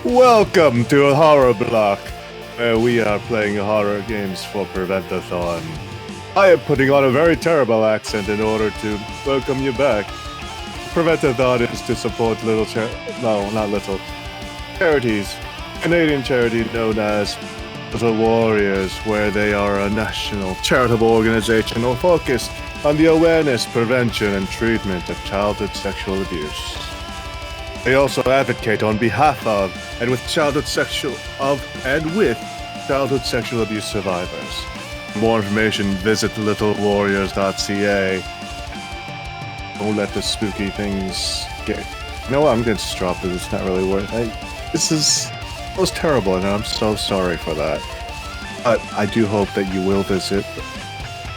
Welcome to a horror block, where we are playing horror games for Prevent-A-Thon. I am putting on a very terrible accent in order to welcome you back. Prevent-A-Thon is to support charities. Canadian charity known as Little Warriors, where they are a national charitable organization focused on the awareness, prevention, and treatment of childhood sexual abuse. They also advocate on behalf of and with childhood sexual abuse survivors. For more information, visit littlewarriors.ca. Don't let the spooky things get. You know what? I'm going to just drop it. It's not really worth it. It was terrible, and I'm so sorry for that. But I do hope that you will visit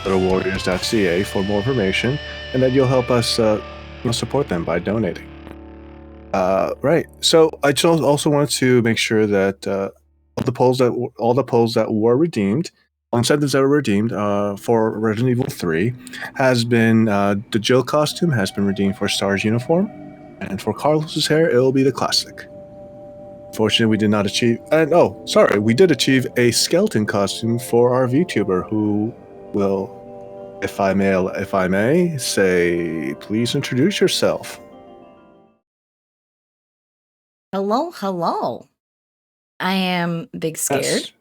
littlewarriors.ca for more information, and that you'll help us support them by donating. Right. So I just also wanted to make sure that all the polls that were redeemed, incentives that were redeemed for Resident Evil 3 has been the Jill costume has been redeemed for Star's uniform, and for Carlos's hair it will be the classic. Fortunately, we did not achieve. We did achieve a skeleton costume for our VTuber, who will, if I may say, please introduce yourself. Hello. I am Big Scared. Yes.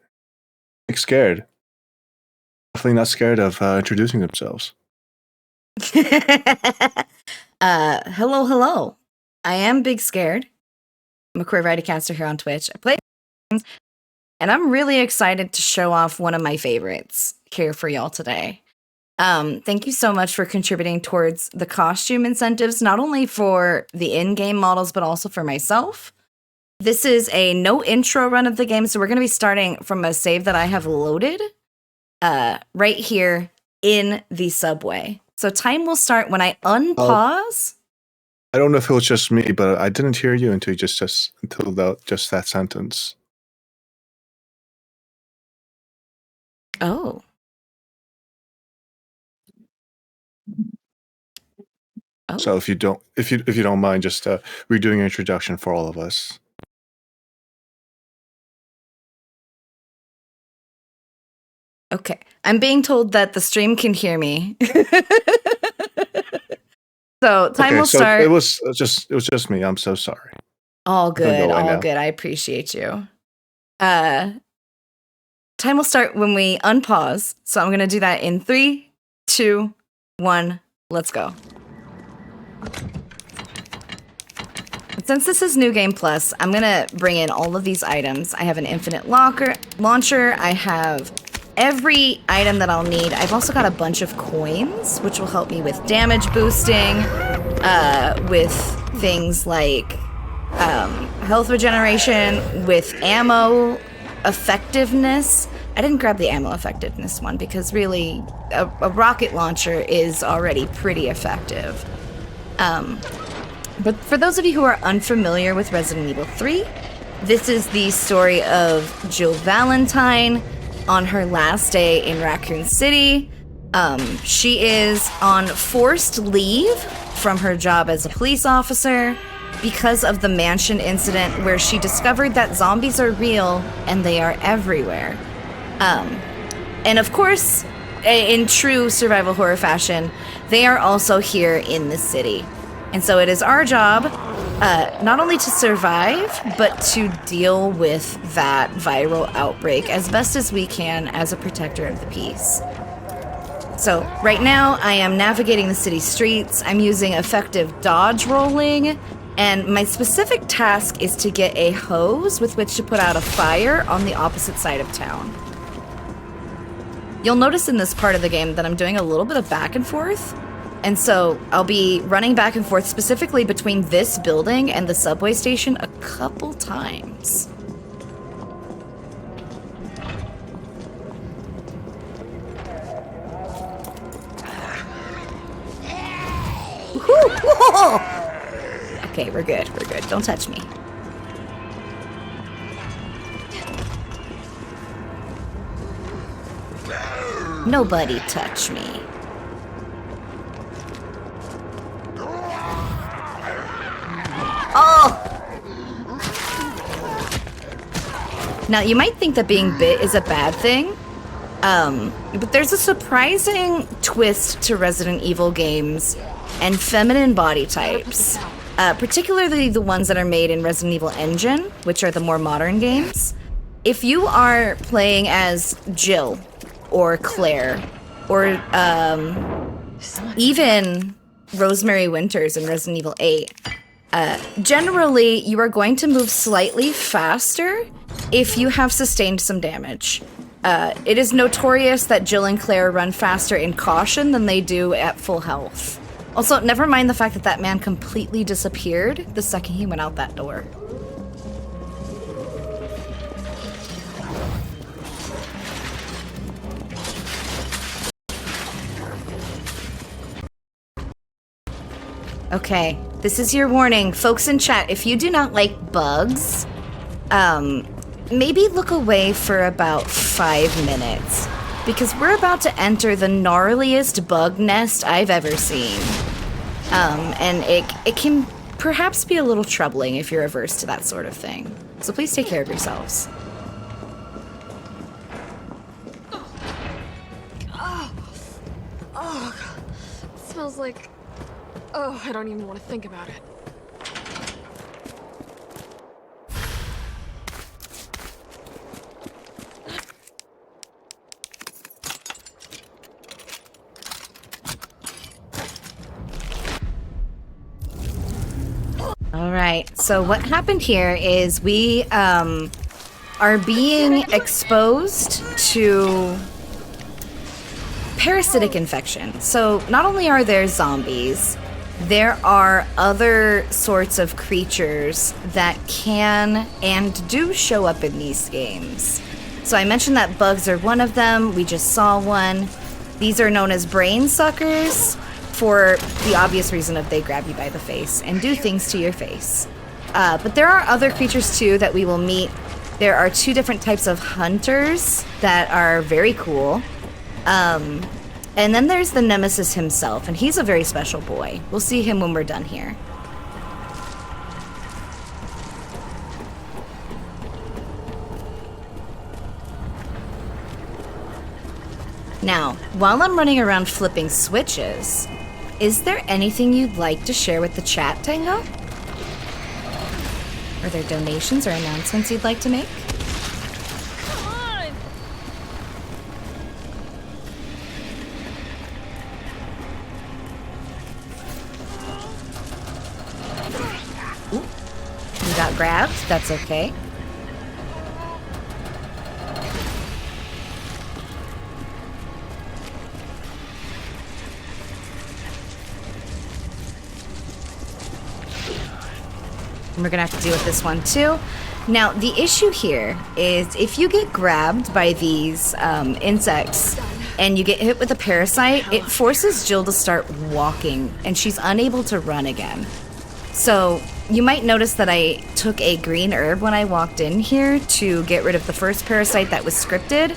Big Scared. Definitely not scared of introducing themselves. Hello. I am Big Scared. I'm a queer Vitacaster here on Twitch. I play games, and I'm really excited to show off one of my favorites here for y'all today. Thank you so much for contributing towards the costume incentives, not only for the in-game models, but also for myself. This is a no intro run of the game, so we're going to be starting from a save that I have loaded right here in the subway. So time will start when I unpause. I don't know if it was just me, but I didn't hear you until just that sentence. Oh. So if you don't mind, just redoing your introduction for all of us. Okay, I'm being told that the stream can hear me. So time will start. It was just me. I'm so sorry. All good. I appreciate you. Time will start when we unpause. So I'm gonna do that in 3, 2, 1. Let's go. Since this is New Game Plus, I'm gonna bring in all of these items. I have an infinite launcher. I have every item that I'll need. I've also got a bunch of coins, which will help me with damage boosting, with things like health regeneration, with ammo effectiveness. I didn't grab the ammo effectiveness one because really a rocket launcher is already pretty effective. But for those of you who are unfamiliar with Resident Evil 3, this is the story of Jill Valentine on her last day in Raccoon City. She is on forced leave from her job as a police officer because of the mansion incident where she discovered that zombies are real and they are everywhere. And of course, in true survival horror fashion, they are also here in the city. And so it is our job not only to survive, but to deal with that viral outbreak as best as we can as a protector of the peace. So right now, I am navigating the city streets. I'm using effective dodge rolling, and my specific task is to get a hose with which to put out a fire on the opposite side of town. You'll notice in this part of the game that I'm doing a little bit of back and forth. And so I'll be running back and forth specifically between this building and the subway station a couple times. Whoa! Okay, we're good. Don't touch me. Nobody touch me. Oh! Now, you might think that being bit is a bad thing, but there's a surprising twist to Resident Evil games and feminine body types, particularly the ones that are made in Resident Evil Engine, which are the more modern games. If you are playing as Jill or Claire or even Rosemary Winters in Resident Evil 8, generally you are going to move slightly faster if you have sustained some damage. It is notorious that Jill and Claire run faster in caution than they do at full health. Also, never mind the fact that that man completely disappeared the second he went out that door. Okay, this is your warning. Folks in chat, if you do not like bugs, maybe look away for about 5 minutes, because we're about to enter the gnarliest bug nest I've ever seen. And it can perhaps be a little troubling if you're averse to that sort of thing. So please take care of yourselves. Oh, it smells like... Oh, I don't even want to think about it. All right, so what happened here is we are being exposed to parasitic infection. So not only are there zombies, there are other sorts of creatures that can and do show up in these games. So I mentioned that bugs are one of them. We just saw one. These are known as brain suckers, for the obvious reason of they grab you by the face and do things to your face. But there are other creatures too that we will meet. There are 2 different types of hunters that are very cool. And then there's the Nemesis himself, and he's a very special boy. We'll see him when we're done here. Now, while I'm running around flipping switches, is there anything you'd like to share with the chat, Tango? Are there donations or announcements you'd like to make? Come on! Ooh. You got grabbed? That's okay. And we're gonna have to deal with this one too. Now, the issue here is if you get grabbed by these insects and you get hit with a parasite, it forces Jill to start walking and she's unable to run again. So you might notice that I took a green herb when I walked in here to get rid of the first parasite that was scripted.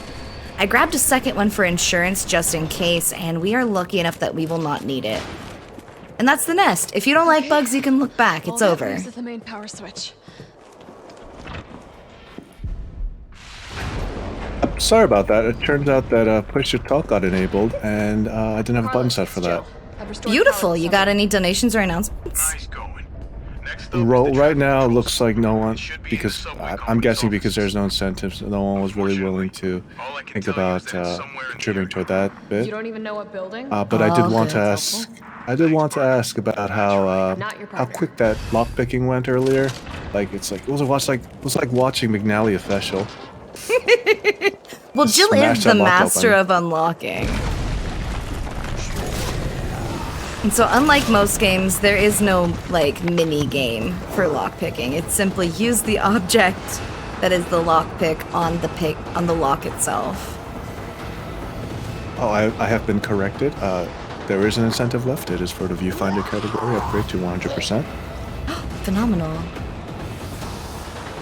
I grabbed a second one for insurance just in case, and we are lucky enough that we will not need it. And that's the nest. If you don't like bugs, you can look back. It's over. This is the main power switch. Sorry about that. It turns out that push to talk got enabled, and I didn't have a button set for that. Beautiful. You got any donations or announcements? Nice going. Next up Right now, it looks like no one, because I'm guessing because there's no incentives, no one was really willing to think about contributing toward that You bit. don't even know what building? But I did Oh, want to okay. ask. I did want to ask about how quick that lockpicking went earlier. Like it was like watching McNally official. Well, Jill Smash is the that lock master open. of unlocking. And so unlike most games, there is no, like, mini-game for lockpicking. It's simply use the object that is the lockpick on the lock itself. Oh, I have been corrected. There is an incentive left. It is for the viewfinder category upgrade to 100%. Phenomenal.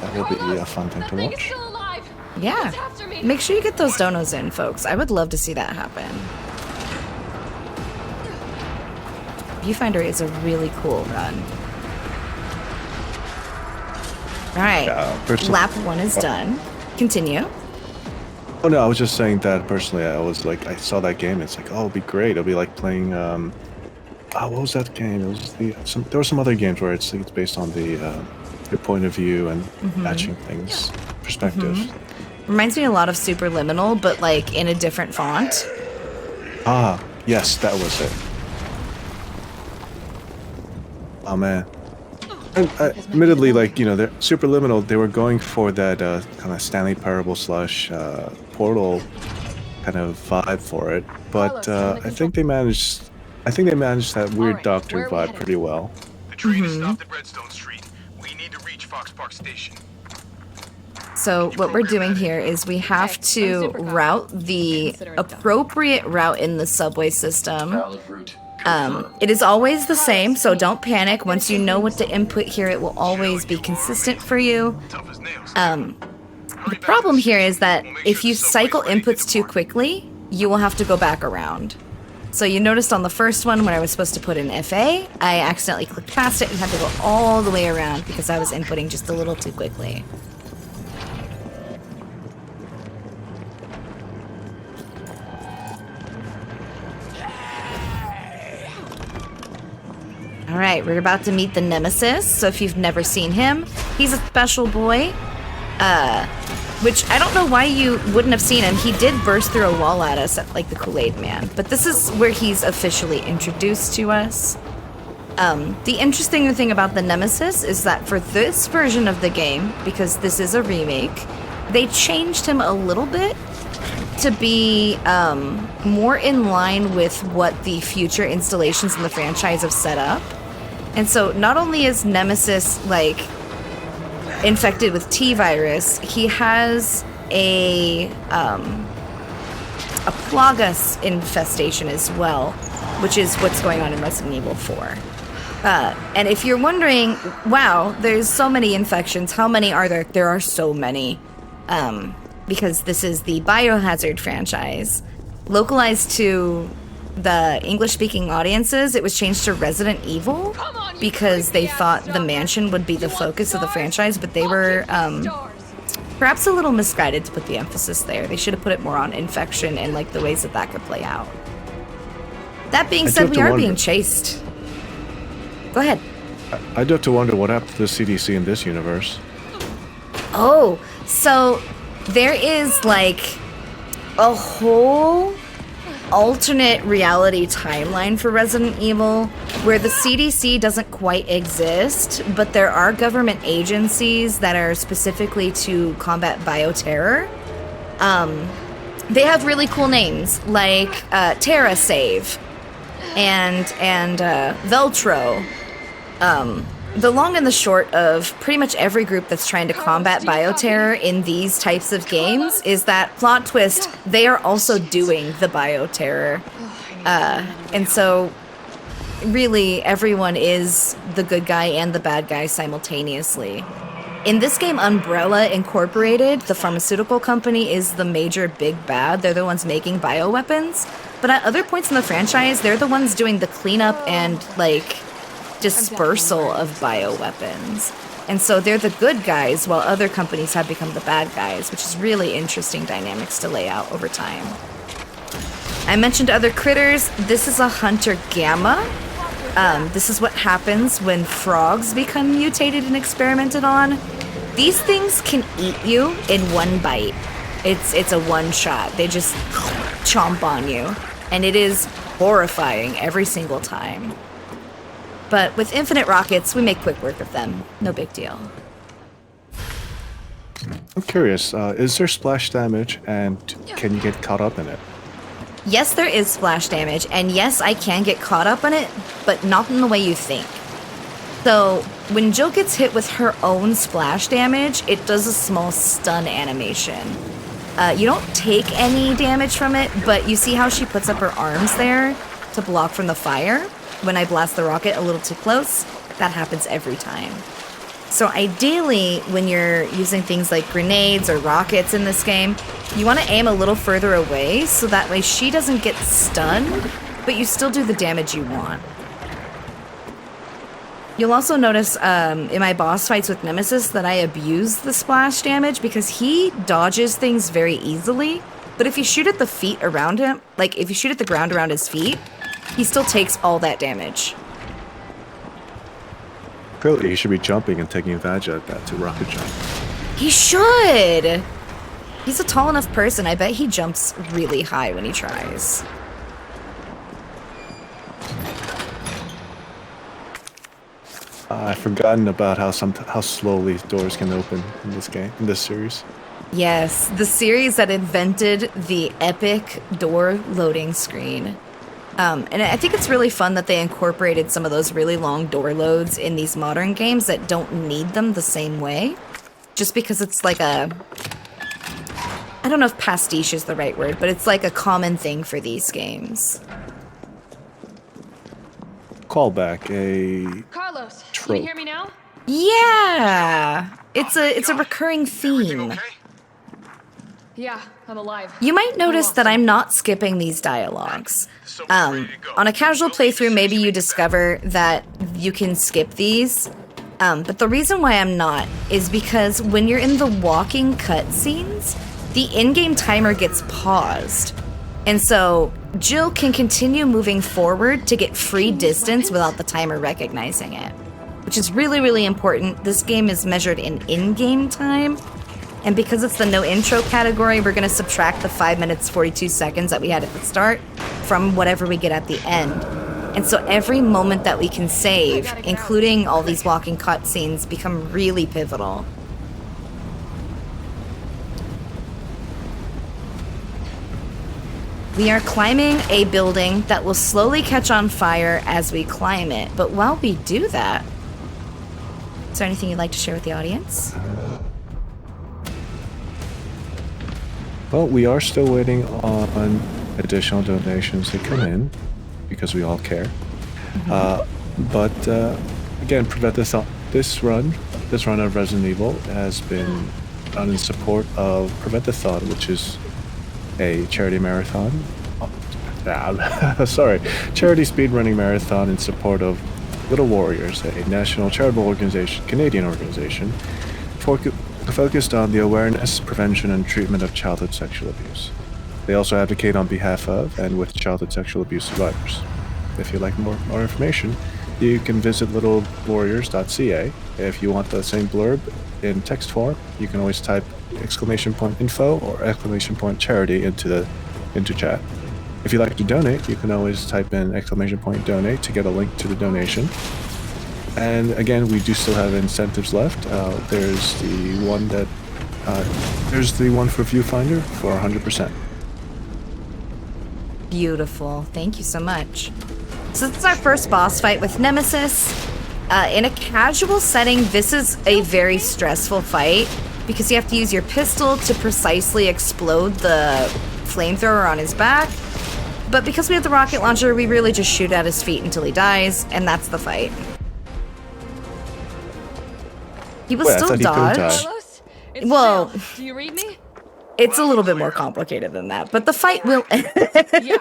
That will be a fun thing to Thing is watch. still alive. Yeah. It's after me. Make sure you get those donos in, folks. I would love to see that happen. Viewfinder is a really cool run. Alright. Lap 1 is done. Continue. Oh no, I was just saying that personally. I was like, I saw that game. It's like, oh, it'll be great. It'll be like playing. What was that game? It was there were some other games where it's based on your point of view and matching things, perspective. Reminds me a lot of Superliminal, but like in a different font. Ah, yes, that was it. Oh man. And, admittedly, like, you know, they're Superliminal, they were going for that kind of Stanley Parable / Portal kind of vibe for it, but I think they managed that weird doctor vibe pretty well. The train is stopped at Redstone Street. We need to reach Fox Park Station. So what we're doing here is we have to route the appropriate route in the subway system. It is always the same, so don't panic. Once you know what to input here, it will always be consistent for you. The problem here is that if you cycle inputs too quickly, you will have to go back around. So you noticed on the first one when I was supposed to put in FA, I accidentally clicked past it and had to go all the way around because I was inputting just a little too quickly. Alright, we're about to meet the Nemesis, so if you've never seen him, he's a special boy. Which I don't know why you wouldn't have seen him. He did burst through a wall at us, like the Kool-Aid Man. But this is where he's officially introduced to us. The interesting thing about the Nemesis is that for this version of the game, because this is a remake, they changed him a little bit to be more in line with what the future installations in the franchise have set up. And so not only is Nemesis like infected with T-virus, he has a Plagas infestation as well, which is what's going on in Resident Evil 4. And if you're wondering, wow, there's so many infections, how many are there? There are so many. Because this is the Biohazard franchise. Localized to the English-speaking audiences, it was changed to Resident Evil because they thought the mansion would be the focus of the franchise, but they were perhaps a little misguided to put the emphasis there. They should have put it more on infection and like the ways that that could play out. That being said, we are being chased. Go ahead. I do have to wonder what happened to the CDC in this universe. Oh, so there is like a whole alternate reality timeline for Resident Evil where the CDC doesn't quite exist, but there are government agencies that are specifically to combat bioterror. They have really cool names like TerraSave and Veltro. The long and the short of pretty much every group that's trying to combat bioterror in these types of games is that, plot twist, they are also doing the bioterror. And so, really, everyone is the good guy and the bad guy simultaneously. In this game, Umbrella Incorporated, the pharmaceutical company, is the major big bad. They're the ones making bioweapons. But at other points in the franchise, they're the ones doing the cleanup and, like, dispersal of bioweapons. And so they're the good guys while other companies have become the bad guys, which is really interesting dynamics to lay out over time. I mentioned other critters. This is a Hunter Gamma. This is what happens when frogs become mutated and experimented on. These things can eat you in one bite. It's a one shot. They just chomp on you. And it is horrifying every single time. But with infinite rockets, we make quick work of them. No big deal. I'm curious, is there splash damage, and can you get caught up in it? Yes, there is splash damage, and yes, I can get caught up in it, but not in the way you think. So, when Jill gets hit with her own splash damage, it does a small stun animation. You don't take any damage from it, but you see how she puts up her arms there to block from the fire? When I blast the rocket a little too close, that happens every time. So ideally, when you're using things like grenades or rockets in this game, you want to aim a little further away so that way she doesn't get stunned, but you still do the damage you want. You'll also notice in my boss fights with Nemesis that I abuse the splash damage because he dodges things very easily. But if you shoot at the feet around him, like if you shoot at the ground around his feet, he still takes all that damage. Clearly, he should be jumping and taking advantage of that to rocket jump. He should! He's a tall enough person. I bet he jumps really high when he tries. I've forgotten about how slowly doors can open in this game, in this series. Yes, the series that invented the epic door loading screen. And I think it's really fun that they incorporated some of those really long door loads in these modern games that don't need them the same way. Just because it's like a... I don't know if pastiche is the right word, but it's like a common thing for these games. Callback, a Carlos, trope. can you hear me now? Yeah! It's a recurring Everything theme. okay? Yeah, I'm alive. You might notice that awesome. I'm not skipping these dialogues. So we're ready to go. On a casual We'll need to playthrough, maybe search you the discover that you can skip these. But the reason why I'm not is because when you're in the walking cutscenes, the in-game timer gets paused. And so Jill can continue moving forward to get free distance without the timer recognizing it, which is really, really important. This game is measured in-game time. And because it's the no intro category, we're going to subtract the 5 minutes, 42 seconds that we had at the start from whatever we get at the end. And so every moment that we can save, including all these walking cutscenes, become really pivotal. We are climbing a building that will slowly catch on fire as we climb it. But while we do that, is there anything you'd like to share with the audience? Well, we are still waiting on additional donations to come in because we all care. But again, Prevent-A-Thon, this run of Resident Evil has been done in support of Prevent-A-Thon, which is a charity marathon. Charity speedrunning marathon in support of Little Warriors, a national charitable organization, Canadian organization, focused on the awareness, prevention, and treatment of childhood sexual abuse. They also advocate on behalf of and with childhood sexual abuse survivors. If you'd like more information, you can visit littlewarriors.ca. If you want the same blurb in text form, you can always type !info or !charity into chat. If you'd like to donate, you can always type in !donate to get a link to the donation. And again, we do still have incentives left. There's the one for Viewfinder for 100%. Beautiful. Thank you so much. So this is our first boss fight with Nemesis. In a casual setting, this is a very stressful fight because you have to use your pistol to precisely explode the flamethrower on his back. But because we have the rocket launcher, we really just shoot at his feet until he dies, and that's the fight. He will Wait, I still thought he couldn't dodge. die. Carlos? It's Well- Jill. Do you read me? It's a little bit more complicated than that, but the fight will end. Yeah.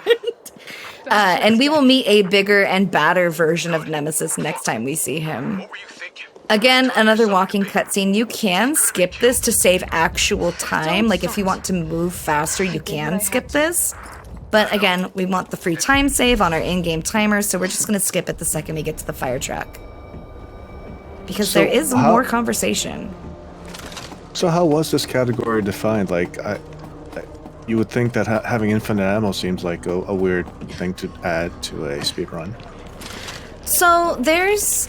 And we will meet a bigger and badder version of Nemesis next time we see him. What were you thinking? Again, another walking cutscene. You can skip this to save actual time. Like, if you want to move faster, you can skip this. But again, we want the free time save on our in-game timer, so we're just going to skip it the second we get to the fire truck. Because So there is how- more conversation. So how was this category defined? Like, you would think that having infinite ammo seems like a weird thing to add to a speedrun. So there's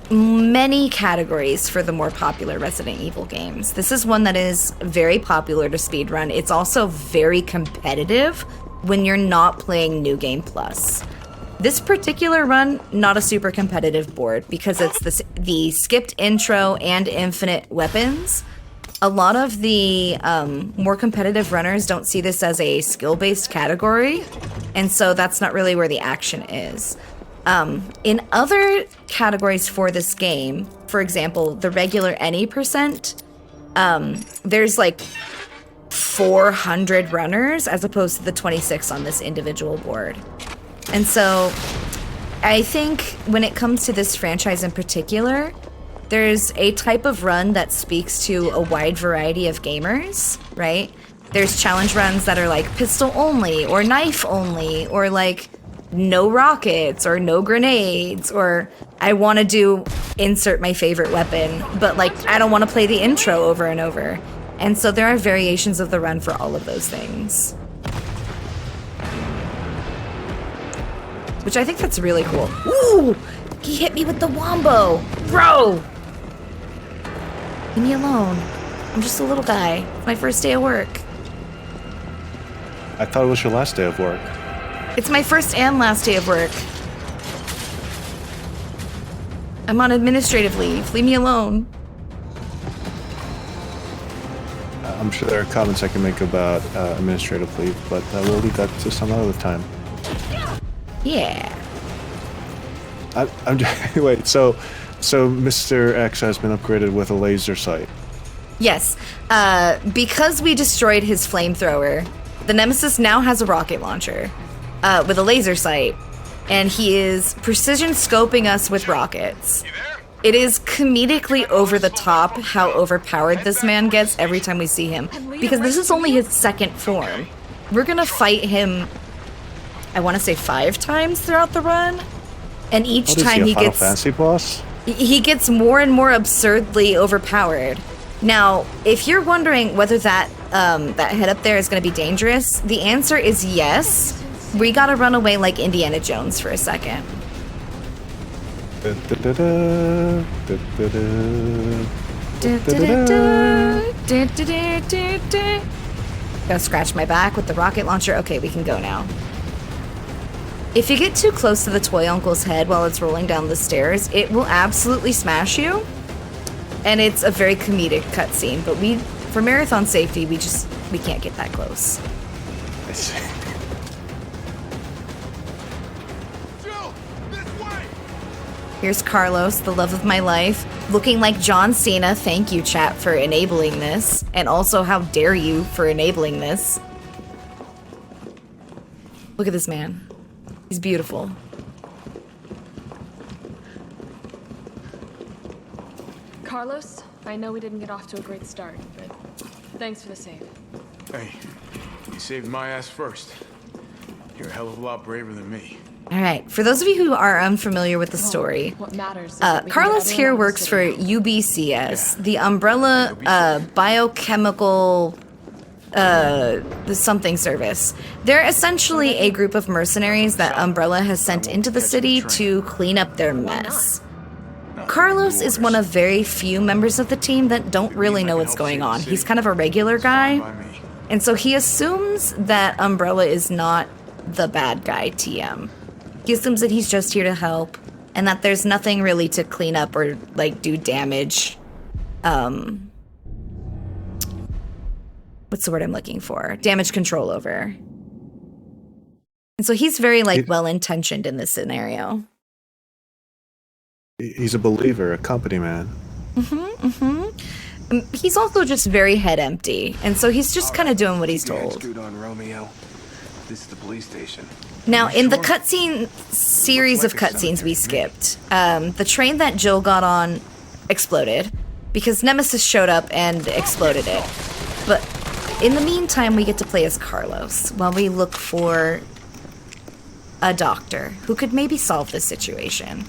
many categories for the more popular Resident Evil games. This is one that is very popular to speedrun. It's also very competitive when you're not playing New Game Plus. This particular run, not a super competitive board because it's the skipped intro and infinite weapons. A lot of the more competitive runners don't see this as a skill-based category, and so that's not really where the action is. In other categories for this game, for example, the regular any percent, there's like 400 runners as opposed to the 26 on this individual board. And so I think when it comes to this franchise in particular, there's a type of run that speaks to a wide variety of gamers, right? There's challenge runs that are like pistol only, or knife only, or like no rockets, or no grenades, or I want to do insert my favorite weapon, but like I don't want to play the intro over and over. And so there are variations of the run for all of those things. Which I think that's really cool. Ooh! He hit me with the wombo! Bro! Leave me alone. I'm just a little guy. It's my first day of work. I thought it was your last day of work. It's my first and last day of work. I'm on administrative leave. Leave me alone. I'm sure there are comments I can make about administrative leave, but we'll leave that to some other time. Yeah. I'm just, wait, so Mr. X has been upgraded with a laser sight. Yes. Because we destroyed his flamethrower, the Nemesis now has a rocket launcher with a laser sight, and he is precision scoping us with rockets. It is comedically over the top how overpowered this man gets every time we see him, because this is only his second form. We're gonna fight him, I want to say 5 times throughout the run, and each time he Final gets Fantasy boss? he gets more and more absurdly overpowered. Now, if you're wondering whether that that head up there is going to be dangerous, the answer is yes. We gotta run away like Indiana Jones for a second. Gotta scratch my back with the rocket launcher. Okay, we can go now. If you get too close to the toy uncle's head while it's rolling down the stairs, it will absolutely smash you. And it's a very comedic cutscene, but for marathon safety, we can't get that close. I see. Here's Carlos, the love of my life, looking like John Cena. Thank you, chat, for enabling this. And also, how dare you for enabling this. Look at this man. He's beautiful. Carlos, I know we didn't get off to a great start, but thanks for the save. Hey, you saved my ass first. You're a hell of a lot braver than me. All right, for those of you who are unfamiliar with the story, What matters is that we can Carlos get here everyone works for else to UBCS, the Umbrella Biochemical the something service. They're essentially a group of mercenaries that Umbrella has sent into the city to clean up their mess. Carlos is one of very few members of the team that don't really know what's going on. He's kind of a regular guy, and so he assumes that Umbrella is not the bad guy TM. He assumes that he's just here to help, and that there's nothing really to clean up or, like, do damage. What's the word I'm looking for? Damage control over. And so he's very, like, well-intentioned in this scenario. He's a believer, a company man. He's also just very head empty, and so he's just kind of doing what he's told. On Romeo. This is the police station. Now, in the cutscene series of cutscenes we skipped, the train that Jill got on exploded because Nemesis showed up and exploded it. But in the meantime, we get to play as Carlos while we look for a doctor who could maybe solve this situation.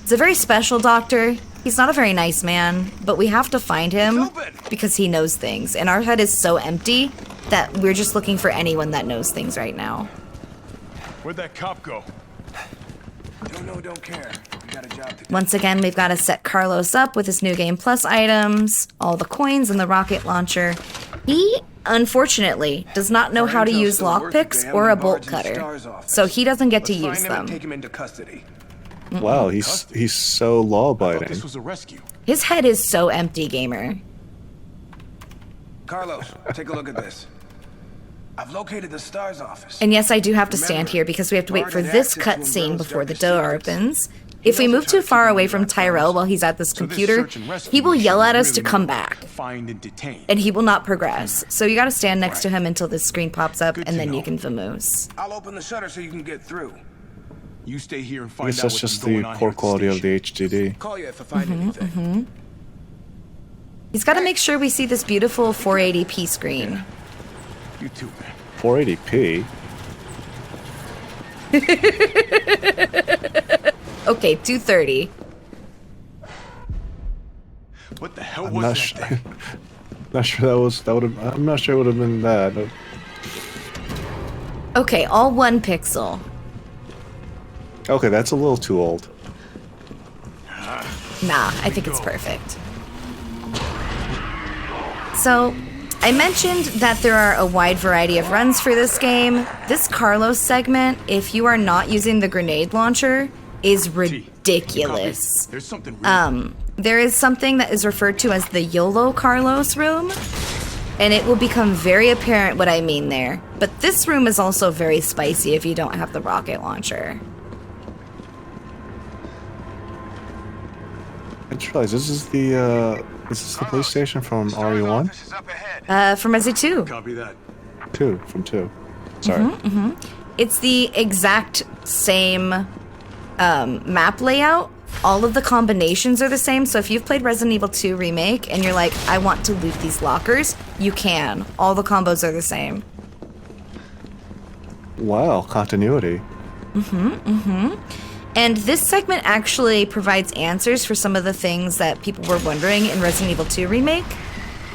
It's a very special doctor. He's not a very nice man, but we have to find him because he knows things. And our head is so empty that we're just looking for anyone that knows things right now. Where'd that cop go? Don't know, don't care. We got a job to do. Once again, we've got to set Carlos up with his new Game Plus items, all the coins, and the rocket launcher. He, unfortunately, does not know how to use lockpicks or a bolt cutter, so he doesn't get to use them. Take him into custody. Wow, he's so law-abiding. This was a rescue. His head is so empty, gamer. Carlos, take a look at this. I've located the STARS office. And yes, I do have to stand here because we have to wait for this cutscene before the door opens. If we move too far away from Tyrell while he's at this computer, he will yell at us to come back. Find and detain. And he will not progress. So you gotta stand next to him until this screen pops up, and then you can vamoose. I'll open the shutter so you can get through. You stay here and I find guess out that's what's just going the on poor here at quality of the station. HDD. Call you if I find anything. He's got to make sure we see this beautiful 480p screen. You too, man. 480p. Okay, 230. What the hell I'm was not that sure. thing? Not sure that would have. I'm not sure it would have been that. Okay, all 1 pixel. Okay, that's a little too old. Nah, I think it's perfect. So, I mentioned that there are a wide variety of runs for this game. This Carlos segment, if you are not using the grenade launcher, is ridiculous. There's something really There is something that is referred to as the YOLO Carlos room, and it will become very apparent what I mean there. But this room is also very spicy if you don't have the rocket launcher. I just realized this is the police station from RE1? This is up ahead. From Resi 2. Copy that. 2 from 2. Sorry. It's the exact same map layout. All of the combinations are the same, so if you've played Resident Evil 2 Remake and you're like, I want to loot these lockers, you can. All the combos are the same. Wow, continuity. And this segment actually provides answers for some of the things that people were wondering in Resident Evil 2 Remake.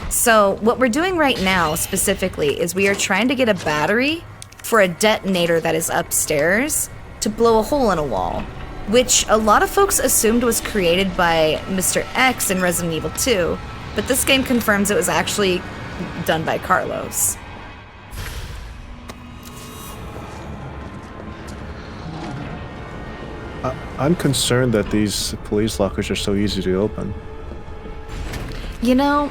So what we're doing right now specifically is we are trying to get a battery for a detonator that is upstairs to blow a hole in a wall, which a lot of folks assumed was created by Mr. X in Resident Evil 2, but this game confirms it was actually done by Carlos. I'm concerned that these police lockers are so easy to open. You know,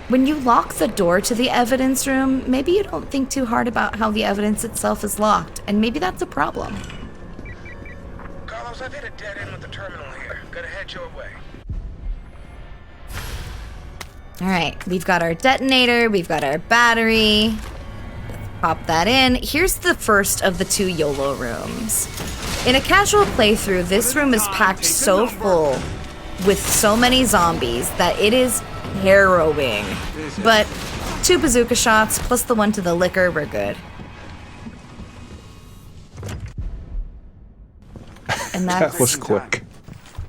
when you lock the door to the evidence room, maybe you don't think too hard about how the evidence itself is locked, and maybe that's a problem. Carlos, I've hit a dead end with the terminal here. Gotta head your way. Alright, we've got our detonator, we've got our battery. Let's pop that in. Here's the first of the 2 YOLO rooms. In a casual playthrough, this room is packed so full with so many zombies that it is harrowing. But 2 bazooka shots plus the 1 to the liquor, we're good. And That was quick.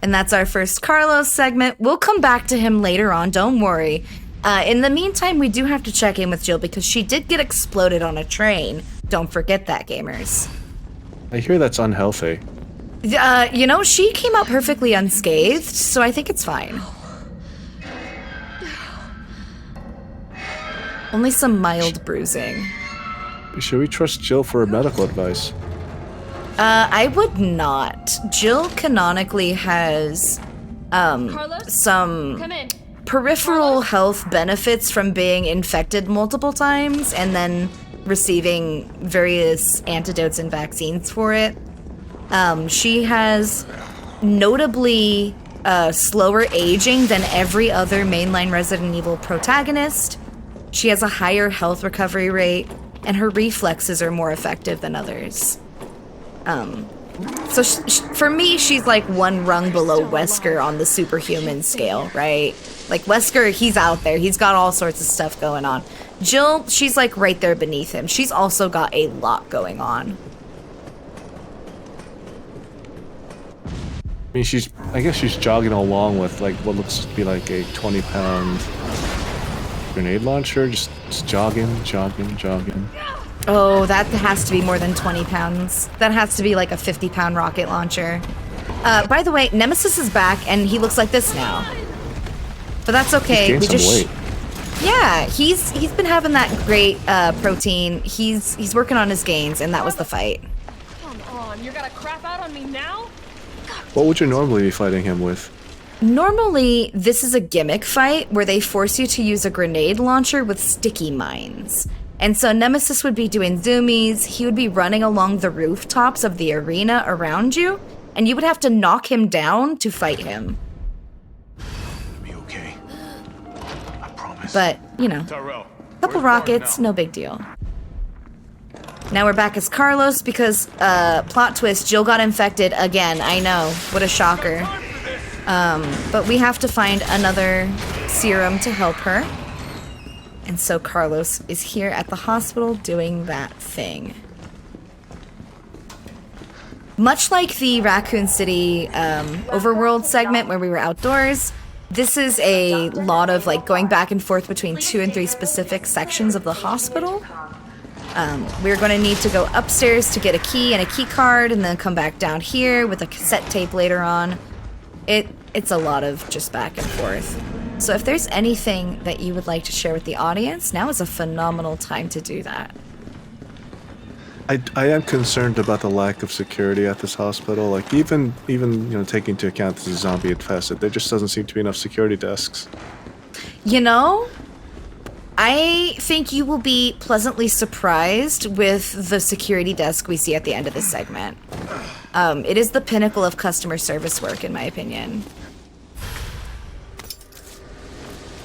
And that's our first Carlos segment. We'll come back to him later on, don't worry. In the meantime, we do have to check in with Jill because she did get exploded on a train. Don't forget that, gamers. I hear that's unhealthy. You know, she came out perfectly unscathed, so I think it's fine. Only some mild bruising. Should we trust Jill for her medical advice? I would not. Jill canonically has Carlos? some Come in. peripheral Carlos? health benefits from being infected multiple times and then receiving various antidotes and vaccines for it. She has notably slower aging than every other mainline Resident Evil protagonist. She has a higher health recovery rate, and her reflexes are more effective than others. So for me, she's like 1 rung below Wesker on the superhuman scale, right? Like Wesker, he's out there. He's got all sorts of stuff going on. Jill, she's like right there beneath him. She's also got a lot going on. I mean, I guess she's jogging along with like what looks to be like a 20-pound grenade launcher, just jogging. Oh, that has to be more than 20 pounds. That has to be like a 50-pound rocket launcher. By the way, Nemesis is back, and he looks like this now. But that's okay. He's gained some weight. Yeah, he's been having that great protein. He's working on his gains, and that was the fight. Come on, you're gonna crap out on me now? What would you normally be fighting him with? Normally, this is a gimmick fight where they force you to use a grenade launcher with sticky mines. And so Nemesis would be doing zoomies, he would be running along the rooftops of the arena around you, and you would have to knock him down to fight him. You'll be okay. I promise. But, you know, Tyrell. couple where's Bart rockets, now? no big deal. Now we're back as Carlos because, plot twist, Jill got infected again. I know. What a shocker. But we have to find another serum to help her. And so Carlos is here at the hospital doing that thing. Much like the Raccoon City overworld segment where we were outdoors, this is a lot of like going back and forth between 2 and 3 specific sections of the hospital. We're going to need to go upstairs to get a key and a key card and then come back down here with a cassette tape later on. It's a lot of just back and forth. So if there's anything that you would like to share with the audience, now is a phenomenal time to do that. I am concerned about the lack of security at this hospital. Like even taking into account this is zombie infested, there just doesn't seem to be enough security desks. You know, I think you will be pleasantly surprised with the security desk we see at the end of this segment. It is the pinnacle of customer service work, in my opinion.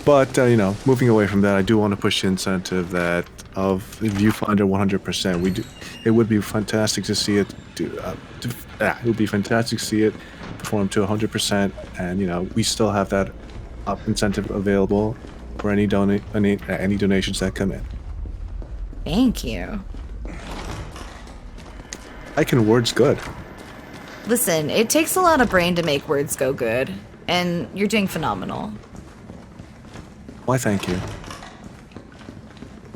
But, moving away from that, I do want to push the incentive that of Viewfinder 100%. It would be fantastic to see it it would be fantastic to see it perform to 100%, and we still have that incentive available for any donations that come in. Thank you. I can words good. Listen, it takes a lot of brain to make words go good, and you're doing phenomenal. Why, thank you.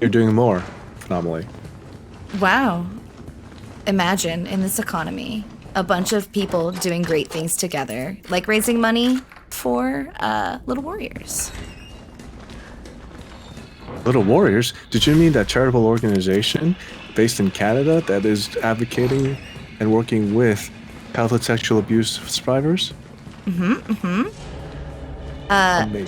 You're doing more phenomenally. Wow. Imagine, in this economy, a bunch of people doing great things together, like raising money for Little Warriors. Little Warriors? Did you mean that charitable organization based in Canada that is advocating and working with childhood sexual abuse survivors?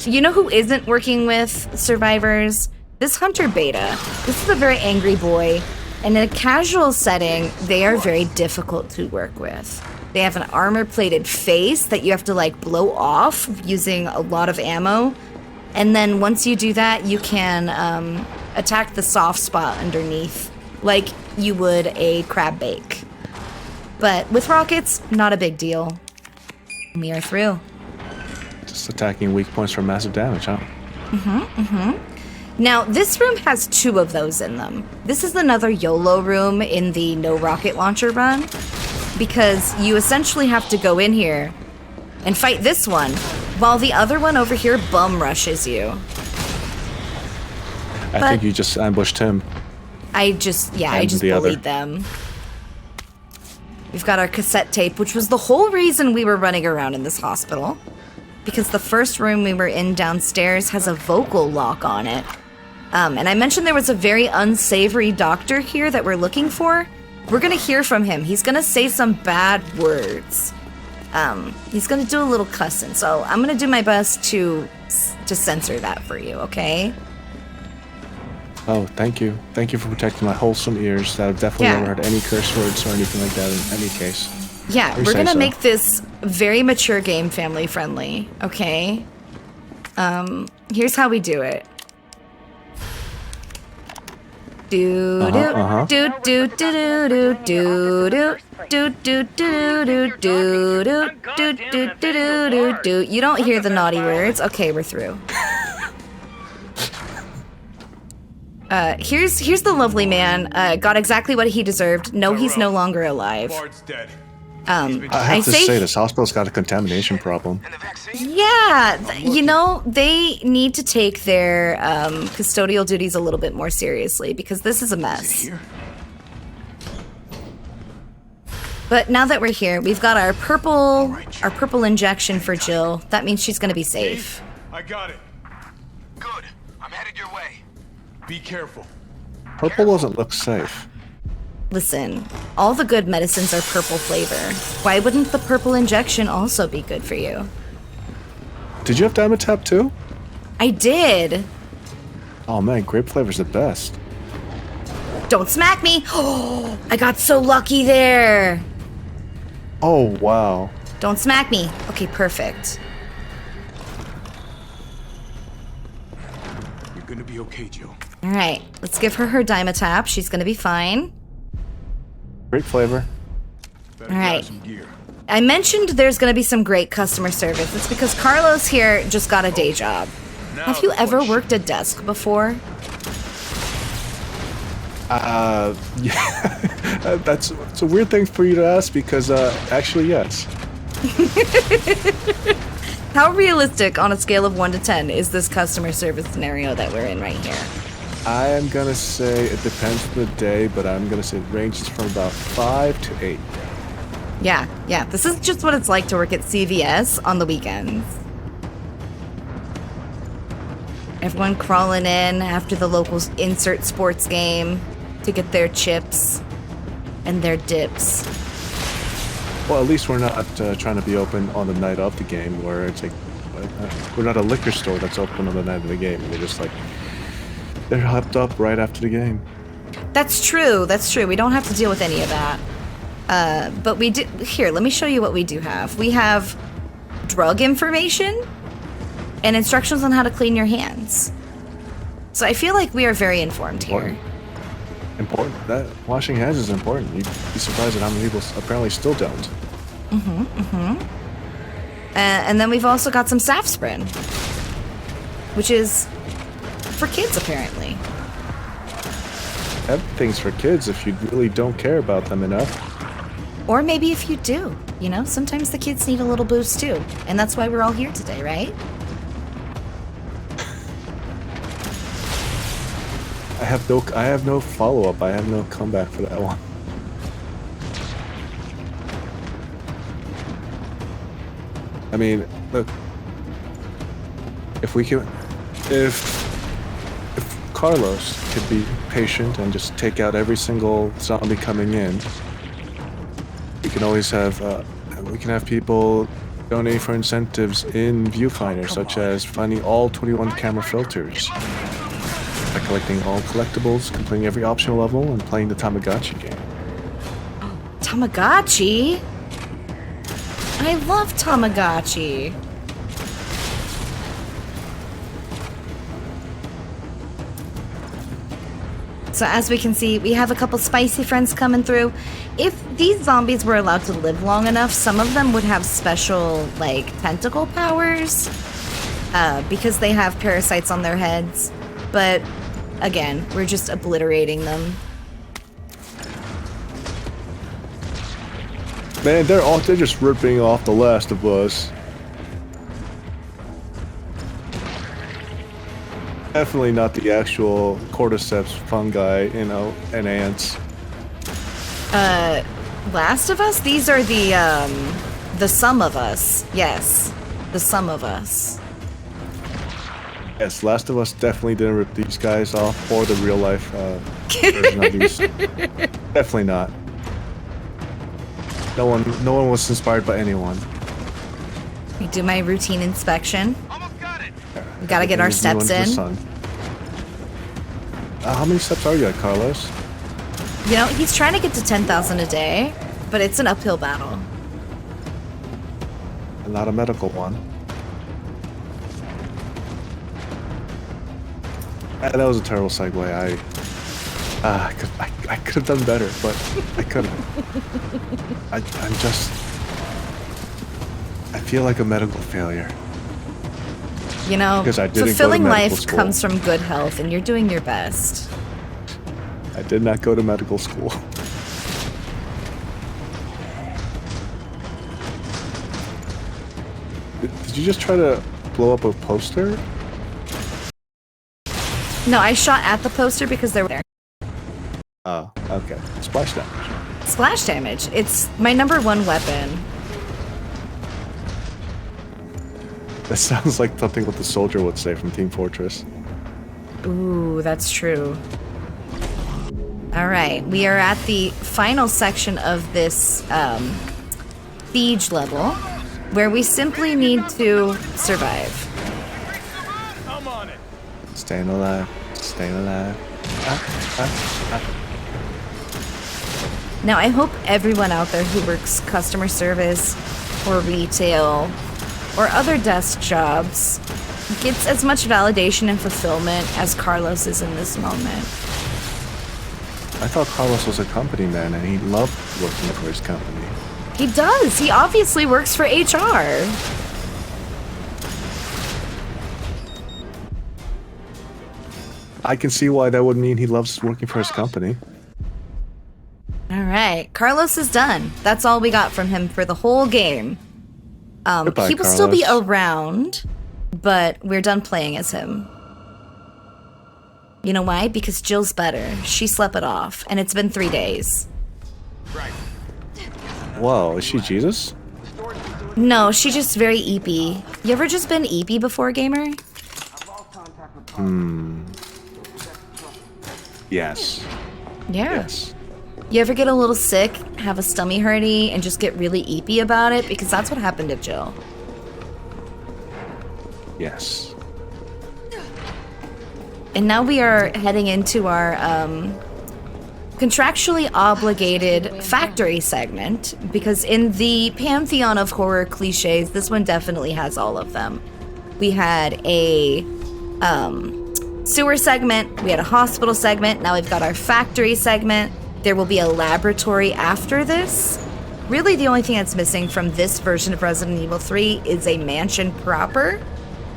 You know who isn't working with survivors? This Hunter Beta. This is a very angry boy, and in a casual setting, they are very difficult to work with. They have an armor-plated face that you have to, like, blow off using a lot of ammo, and then once you do that, you can attack the soft spot underneath, like you would a crab bake. But with rockets, not a big deal. We are through. Just attacking weak points for massive damage, huh? Now, this room has 2 of those in them. This is another YOLO room in the no rocket launcher run, because you essentially have to go in here and fight this one, while the other one over here bum rushes you. I think you just ambushed him. I just bullied them. We've got our cassette tape, which was the whole reason we were running around in this hospital. Because the first room we were in downstairs has a vocal lock on it. And I mentioned there was a very unsavory doctor here that we're looking for. We're gonna hear from him. He's gonna say some bad words. He's gonna do a little cussing, so I'm gonna do my best to censor that for you, okay? Oh, thank you. Thank you for protecting my wholesome ears that have definitely never heard any curse words or anything like that in any case. Yeah, we're gonna make this very mature game family friendly, okay? Here's how we do it. Do do do do do do do do do do do do do do do do do do. You don't hear the naughty words. Okay, we're through. Here's the lovely man. Got exactly what he deserved. No, he's no longer alive. Bard's dead. I have to say, this hospital's got a contamination problem. Yeah, they need to take their custodial duties a little bit more seriously because this is a mess. But now that we're here, we've got our purple injection for Jill. That means she's gonna be safe. I got it. Good. I'm headed your way. Be careful. Purple doesn't look safe. Listen, all the good medicines are purple flavor. Why wouldn't the purple injection also be good for you? Did you have Dimetap too? I did. Oh man, grape flavor's the best. Don't smack me! Oh, I got so lucky there. Oh wow. Don't smack me. Okay, perfect. You're gonna be okay, Jill. All right, let's give her Dimetap. She's gonna be fine. Great flavor. Better All right. grab some gear. I mentioned there's going to be some great customer service. It's because Carlos here just got a day job. Now Have you the ever fun shit. worked a desk before? Yeah. It's a weird thing for you to ask because, actually, yes. How realistic on a scale of 1 to 10 is this customer service scenario that we're in right here? I am gonna say it depends on the day, but I'm gonna say it ranges from about 5 to 8. Yeah. This is just what it's like to work at CVS on the weekends. Everyone crawling in after the local insert sports game to get their chips and their dips. Well, at least we're not trying to be open on the night of the game, where it's like we're not a liquor store that's open on the night of the game. They're just like they're hyped up right after the game. That's true. We don't have to deal with any of that. But we do. Here, let me show you what we do have. We have drug information and instructions on how to clean your hands. So I feel like we are very informed here. Important. That washing hands is important. You'd be surprised at how many people apparently still don't. And then we've also got some Safsprin, which is for kids apparently. Everything's for kids if you really don't care about them enough. Or maybe if you do, you know, sometimes the kids need a little boost too. And that's why we're all here today, right? I have no follow-up. I have no comeback for that one. I mean, look, if Carlos could be patient and just take out every single zombie coming in, we can always have people donate for incentives in Viewfinder, such as finding all 21 camera filters, by collecting all collectibles, completing every optional level, and playing the Tamagotchi game. Tamagotchi? I love Tamagotchi. So as we can see, we have a couple spicy friends coming through. If these zombies were allowed to live long enough, some of them would have special, like, tentacle powers, because they have parasites on their heads. But, again, we're just obliterating them. Man, they're just ripping off The Last of Us. Definitely not the actual cordyceps fungi, you know, and ants. Last of Us? These are the Sum of Us. Yes, the Sum of Us. Yes, Last of Us definitely didn't rip these guys off, or the real life version of these. Definitely not. No one was inspired by anyone. We do my routine inspection. Almost got it. We gotta get our Everything is new steps under the in. sun. How many steps are you at, Carlos? You know, he's trying to get to 10,000 a day, but it's an uphill battle. Not a medical one. That was a terrible segue. I could have done better, but I couldn't. I feel like a medical failure. You know, Because I didn't go to fulfilling medical life school. comes from good health, and you're doing your best. I did not go to medical school. Did you just try to blow up a poster? No, I shot at the poster because they were there. Oh, okay. Splash damage. Splash damage. It's my #1 weapon. That sounds like something what the soldier would say from Team Fortress. Ooh, that's true. All right, we are at the final section of this siege level, where we simply need to survive. I'm on it. Staying alive. Staying alive. Now, I hope everyone out there who works customer service or retail or other desk jobs gets as much validation and fulfillment as Carlos is in this moment. I thought Carlos was a company man and he loved working for his company. He does. He obviously works for HR. I can see why that would mean he loves working for his company. All right, Carlos is done. That's all we got from him for the whole game. Goodbye, He will still be Carlos. around, but we're done playing as him. You know why? Because Jill's better. She slept it off, and it's been 3 days. Whoa, is she Jesus? No, she's just very eepy. You ever just been eepy before, gamer? Yes. Yeah. Yes. You ever get a little sick, have a stummy hurty, and just get really eepy about it? Because that's what happened to Jill. Yes. And now we are heading into our contractually obligated factory segment, because in the pantheon of horror cliches, this one definitely has all of them. We had a sewer segment, we had a hospital segment, now we've got our factory segment. There will be a laboratory after this. Really, the only thing that's missing from this version of Resident Evil 3 is a mansion proper.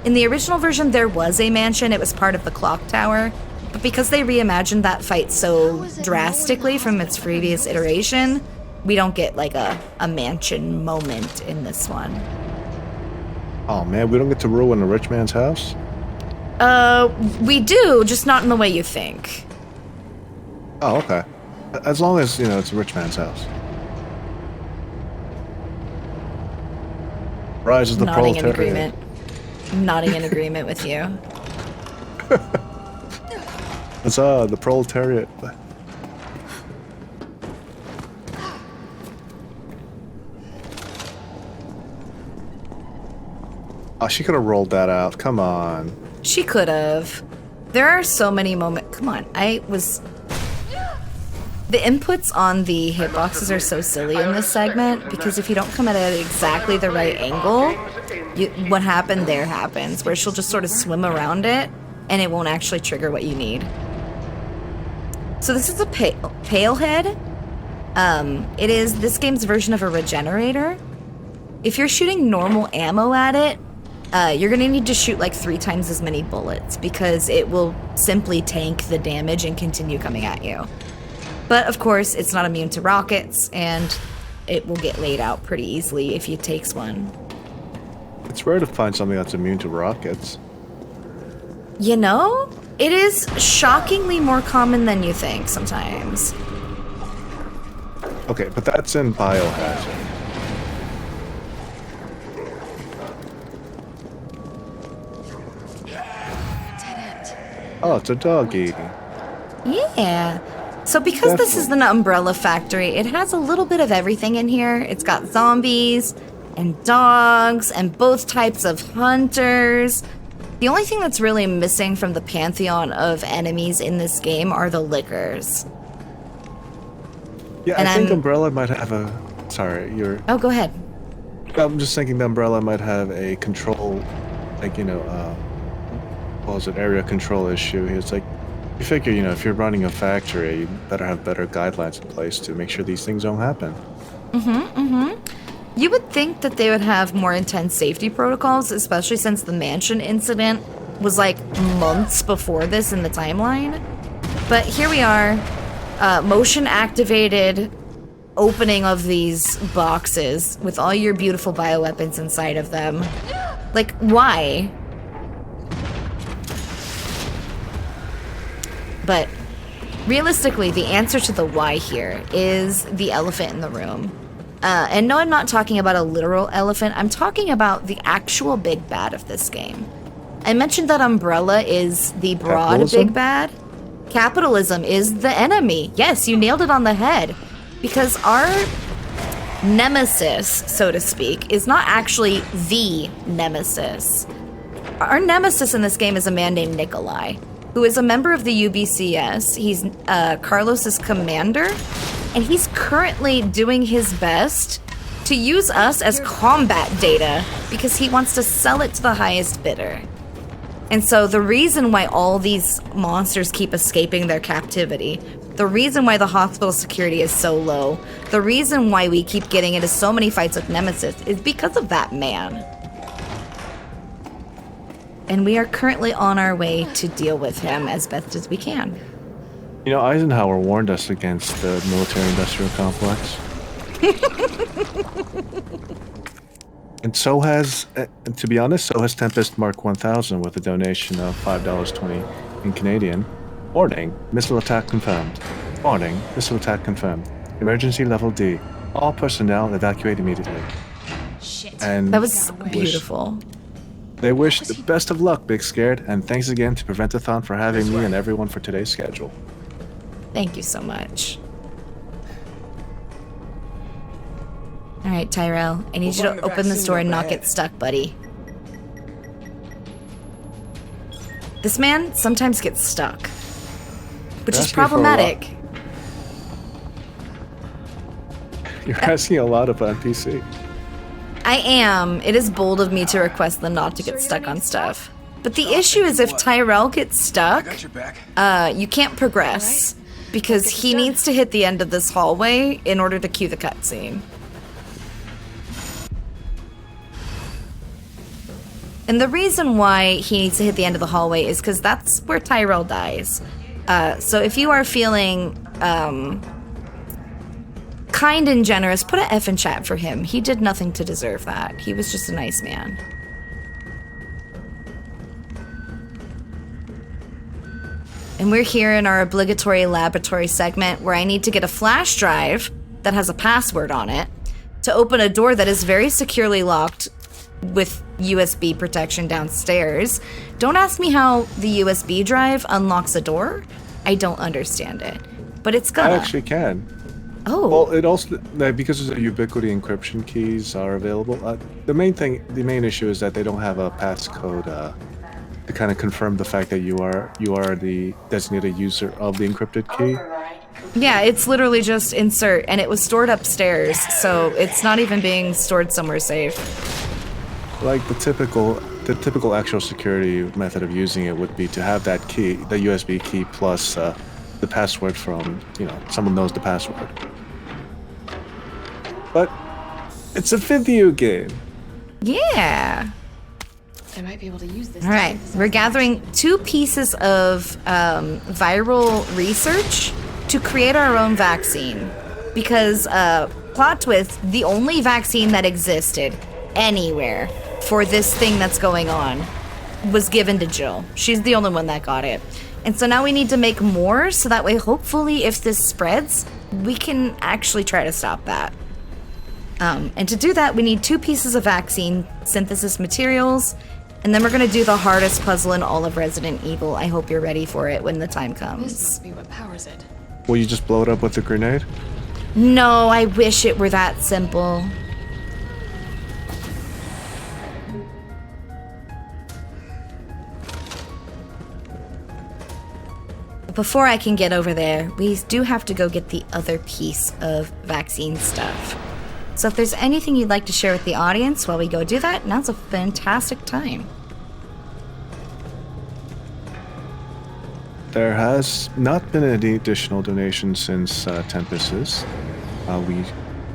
In the original version, there was a mansion. It was part of the clock tower. But because they reimagined that fight so drastically from its previous iteration, we don't get like a mansion moment in this one. Oh man, we don't get to ruin a rich man's house? We do, just not in the way you think. Oh, okay. As long as, you know, it's a rich man's house. Rise of the Nodding in proletariat. agreement. Nodding in agreement with you. It's the proletariat. Oh, she could have rolled that out. Come on. She could have. There are so many moments. Come on, The inputs on the hitboxes are so silly in this segment because if you don't come at it at exactly the right angle, what happened there happens, where she'll just sort of swim around it and it won't actually trigger what you need. So this is a pale head. It is this game's version of a regenerator. If you're shooting normal ammo at it, you're gonna need to shoot like 3 times as many bullets because it will simply tank the damage and continue coming at you. But of course, it's not immune to rockets, and it will get laid out pretty easily if it takes one. It's rare to find something that's immune to rockets. You know, it is shockingly more common than you think sometimes. Okay, but that's in Biohazard. Oh, it's a doggy. Yeah. So because this is an umbrella factory, it has a little bit of everything in here. It's got zombies and dogs and both types of hunters. The only thing that's really missing from the pantheon of enemies in this game are the lickers. Yeah, And I think I'm- Umbrella might have a... Sorry, you're... Oh, go ahead. I'm just thinking the Umbrella might have a control, like, you know, what was it, area control issue. It's like, you figure, you know, if you're running a factory, you better have better guidelines in place to make sure these things don't happen. You would think that they would have more intense safety protocols, especially since the mansion incident was like months before this in the timeline. But here we are, motion activated opening of these boxes with all your beautiful bioweapons inside of them. Like, why? But realistically, the answer to the why here is the elephant in the room. And no, I'm not talking about a literal elephant. I'm talking about the actual big bad of this game. I mentioned that Umbrella is the broad Capitalism? big bad. Capitalism is the enemy. Yes, you nailed it on the head. Because our nemesis, so to speak, is not actually the nemesis. Our nemesis in this game is a man named Nikolai, who is a member of the UBCS. He's Carlos's commander, and he's currently doing his best to use us as combat data because he wants to sell it to the highest bidder. And so the reason why all these monsters keep escaping their captivity The reason why the hospital security is so low, the reason why we keep getting into so many fights with Nemesis is because of that man. And we are currently on our way to deal with him as best as we can. You know, Eisenhower warned us against the military-industrial complex. And so has, to be honest, so has Tempest Mark 1000 with a donation of $5.20 in Canadian. Warning, missile attack confirmed. Warning, missile attack confirmed. Emergency level D. All personnel evacuate immediately. Shit. And That was beautiful. they wish the best of luck, Big Scared, and thanks again to Prevent-A-Thon for having me and everyone for today's schedule. Thank you so much. All right, Tyrell, I need you to open this door and not get stuck, buddy. This man sometimes gets stuck, which is problematic. You're asking a lot of NPC. I am. It is bold of me to request them not to get stuck on stuff. But the issue is if Tyrell gets stuck, Got your back. you can't progress because he needs to hit the end of this hallway in order to cue the cutscene. And the reason why he needs to hit the end of the hallway is because that's where Tyrell dies. So if you are feeling kind and generous, put an F in chat for him. He did nothing to deserve that. He was just a nice man. And we're here in our obligatory laboratory segment where I need to get a flash drive that has a password on it to open a door that is very securely locked with USB protection downstairs. Don't ask me how the USB drive unlocks a door. I don't understand it, but it's gonna. I actually can. Oh. Well, it also, because the Ubiquity encryption keys are available, the main issue is that they don't have a passcode to kind of confirm the fact that you are the designated user of the encrypted key. Yeah, it's literally just insert, and it was stored upstairs, so it's not even being stored somewhere safe. Like the typical actual security method of using it would be to have that key, the USB key, plus the password from, someone knows the password. But it's a video game. Yeah. I might be able to use this. All right, we're gathering 2 pieces of viral research to create our own vaccine. Because, plot twist, the only vaccine that existed anywhere for this thing that's going on was given to Jill. She's the only one that got it. And so now we need to make more, so that way, hopefully, if this spreads, we can actually try to stop that. And to do that, we need 2 pieces of vaccine synthesis materials, and then we're gonna do the hardest puzzle in all of Resident Evil. I hope you're ready for it when the time This comes. must be what powers it. Will you just blow it up with a grenade? No, I wish it were that simple. Before I can get over there, we do have to go get the other piece of vaccine stuff. So if there's anything you'd like to share with the audience while we go do that, now's a fantastic time. There has not been any additional donations since Tempest's.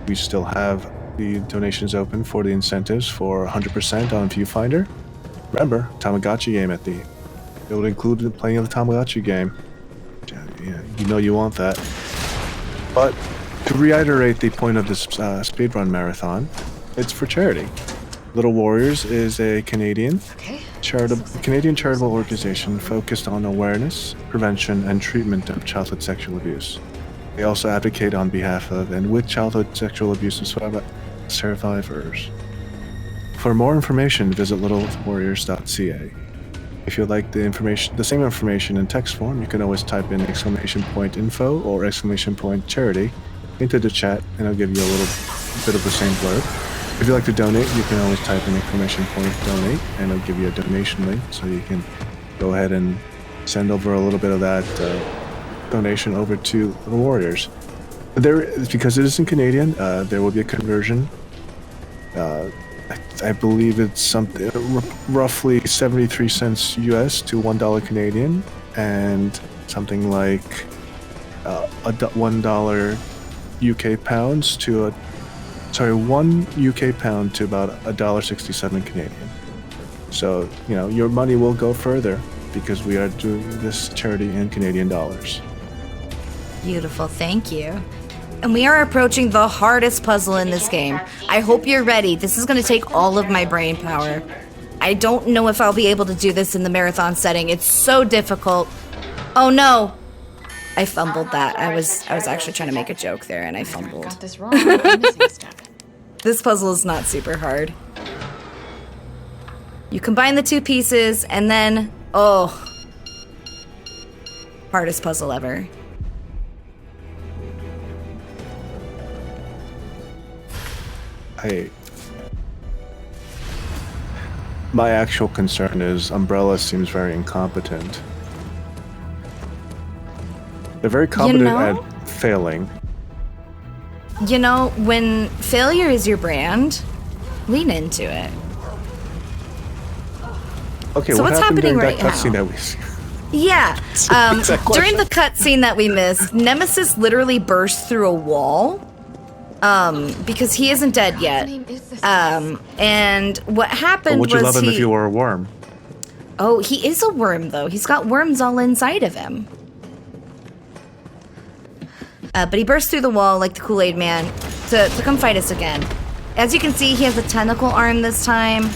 We still have the donations open for the incentives for 100% on Viewfinder. Remember, Tamagotchi game at the. It would include the playing of the Tamagotchi game. Yeah, you know you want that. But to reiterate the point of this speedrun marathon, it's for charity. Little Warriors is a Canadian charitable organization focused on awareness, prevention, and treatment of childhood sexual abuse. They also advocate on behalf of and with childhood sexual abuse survivors. For more information, visit littlewarriors.ca. If you'd like the same information in text form, you can always type in !info or !charity into the chat, and I'll give you a little bit of the same blurb. If you'd like to donate, you can always type in !donate, and I'll give you a donation link, so you can go ahead and send over a little bit of that donation over to the Warriors. Because it is in Canadian, there will be a conversion. I believe it's something roughly 73 cents US to $1 Canadian, and something like $1 UK pounds to a, sorry, 1 UK pound to about $1.67 Canadian. So, you know, your money will go further because we are doing this charity in Canadian dollars. Beautiful, thank you. And we are approaching the hardest puzzle in this game. I hope you're ready. This is going to take all of my brain power. I don't know if I'll be able to do this in the marathon setting. It's so difficult. Oh no! I fumbled that. I was actually trying to make a joke there and I fumbled. Got this wrong. I'm missing a step. This puzzle is not super hard. You combine the two pieces and then, oh. Hardest puzzle ever. My actual concern is Umbrella seems very incompetent. They're very competent at failing. You know, when failure is your brand, lean into it. Okay, So what what's happened happening during right that cutscene now? that we see? Yeah, Exact during question. the cutscene that we missed, Nemesis literally burst through a wall, because he isn't dead What yet. name is this? And what happened Would you was love him if you were a worm? Oh, he is a worm though. He's got worms all inside of him. But he burst through the wall like the Kool-Aid Man to come fight us again. As you can see, he has a tentacle arm this time.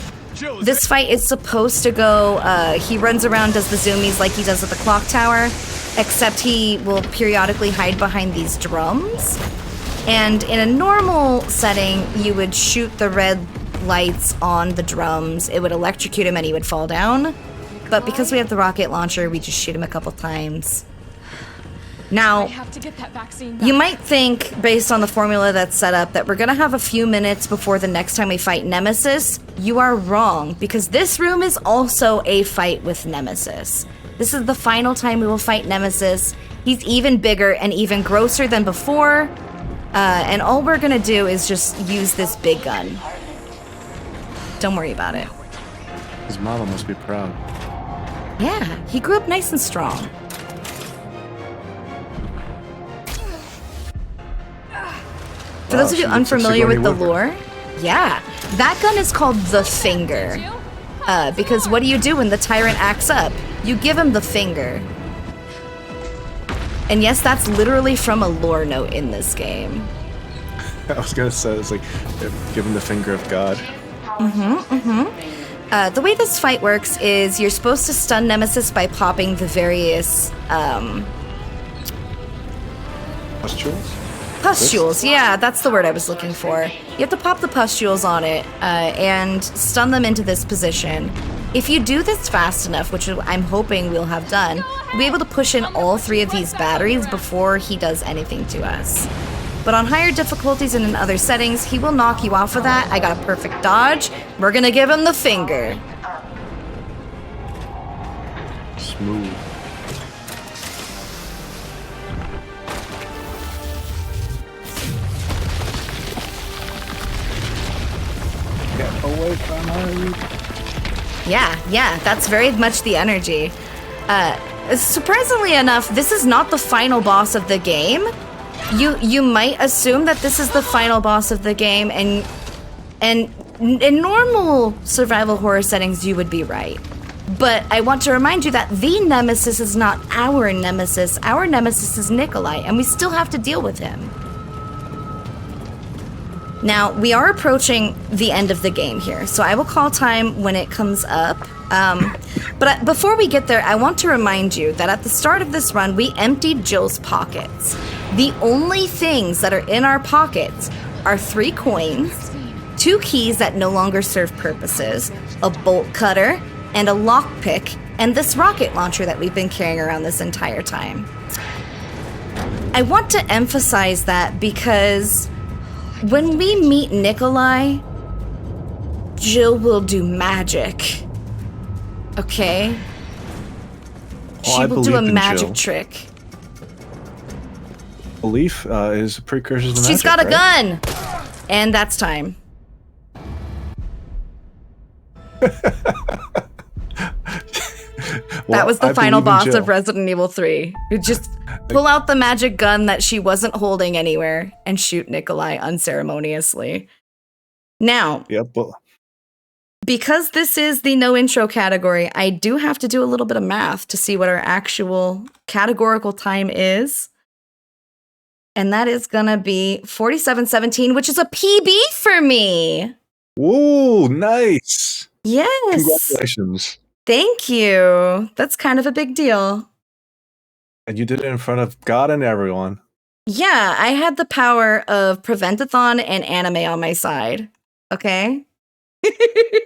This fight is supposed to go, he runs around, does the zoomies like he does at the clock tower, except he will periodically hide behind these drums. And in a normal setting, you would shoot the red lights on the drums. It would electrocute him and he would fall down. But because we have the rocket launcher, we just shoot him a couple times. I Now, have to get that vaccine you back. might think, based on the formula that's set up, that we're gonna have a few minutes before the next time we fight Nemesis. You are wrong, because this room is also a fight with Nemesis. This is the final time we will fight Nemesis. He's even bigger and even grosser than before. And all we're gonna do is just use this big gun. Don't worry about it. His mama must be proud. Yeah, he grew up nice and strong. For those of you she looks like unfamiliar with Sigourney the Weaver. lore, yeah, that gun is called the Finger. Because what do you do when the tyrant acts up? You give him the finger. And yes, that's literally from a lore note in this game. I was gonna say, it's like, give him the finger of God. The way this fight works is you're supposed to stun Nemesis by popping the various Pustules? pustules. Yeah, that's the word I was looking for. You have to pop the pustules on it and stun them into this position. If you do this fast enough, which I'm hoping we'll have done, we'll be able to push in all three of these batteries before he does anything to us. But on higher difficulties and in other settings, he will knock you off of that. I got a perfect dodge. We're gonna give him the finger. Smooth. Get away from her. Yeah, that's very much the energy. Surprisingly enough, this is not the final boss of the game. You might assume that this is the final boss of the game, and in normal survival horror settings, you would be right. But I want to remind you that the Nemesis is not our Nemesis. Our Nemesis is Nikolai, and we still have to deal with him. Now, we are approaching the end of the game here, so I will call time when it comes up. But before we get there, I want to remind you that at the start of this run, we emptied Jill's pockets. The only things that are in our pockets are 3 coins, 2 keys that no longer serve purposes, a bolt cutter, and a lockpick, and this rocket launcher that we've been carrying around this entire time. I want to emphasize that because when we meet Nikolai, Jill will do magic. Okay? Oh, She I will do a believe in magic Jill. trick. Belief is a precursor to magic. She's got a right? gun! And that's time. Well, That was the I final believe in boss Jill. of Resident Evil 3. It just pull out the magic gun that she wasn't holding anywhere and shoot Nikolai unceremoniously. Now, Yep. Well, because this is the no intro category, I do have to do a little bit of math to see what our actual categorical time is. And that is gonna be 47:17, which is a PB for me. woo, nice. Yes. Congratulations. Thank you. That's kind of a big deal. And you did it in front of God and everyone. Yeah, I had the power of Prevent-A-Thon and anime on my side. Okay?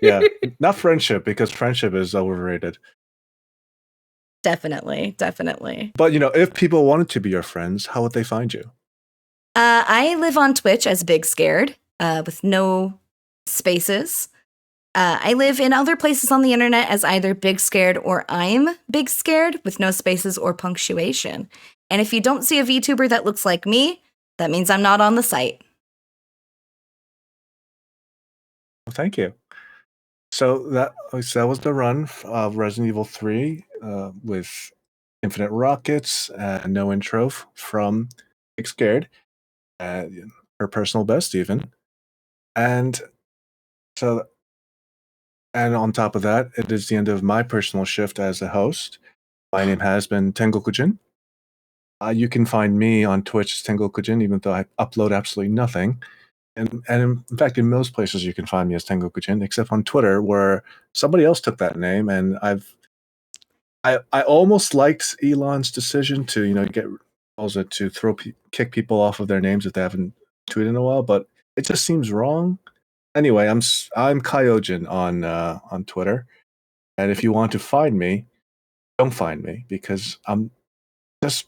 Yeah. Not friendship, because friendship is overrated. Definitely, definitely. But, if people wanted to be your friends, how would they find you? I live on Twitch as Big Scared, with no spaces. I live in other places on the internet as either Big Scared or I'm Big Scared, with no spaces or punctuation. And if you don't see a VTuber that looks like me, that means I'm not on the site. Well, thank you. So that was the run of Resident Evil 3 with Infinite Rockets and no intro from Big Scared, her personal best even. And so, and on top of that, it is the end of my personal shift as a host. My name has been Tengokujin. You can find me on Twitch as Tengokujin, even though I upload absolutely nothing. And in fact, in most places you can find me as Tengokujin, except on Twitter, where somebody else took that name, and I almost liked Elon's decision to kick people off of their names if they haven't tweeted in a while, but it just seems wrong. Anyway, I'm Kyojin on Twitter, and if you want to find me, don't find me, because I'm just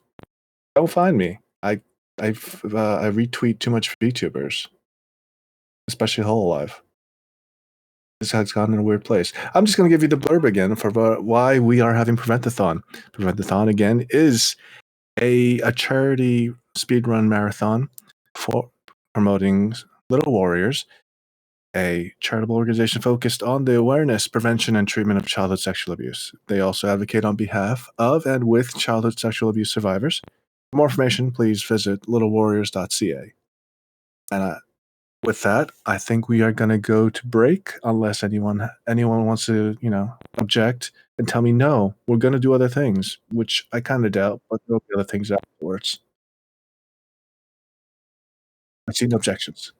don't find me. I retweet too much VTubers, especially Hololive. This has gone in a weird place. I'm just going to give you the blurb again for why we are having Prevent-A-Thon. Prevent-A-Thon, again, is a charity speedrun marathon for promoting Little Warriors, a charitable organization focused on the awareness, prevention, and treatment of childhood sexual abuse. They also advocate on behalf of and with childhood sexual abuse survivors. For more information, please visit littlewarriors.ca. And with that, I think we are going to go to break, unless anyone wants to, object and tell me no, we're going to do other things, which I kind of doubt, but there'll be other things afterwards. I see no objections.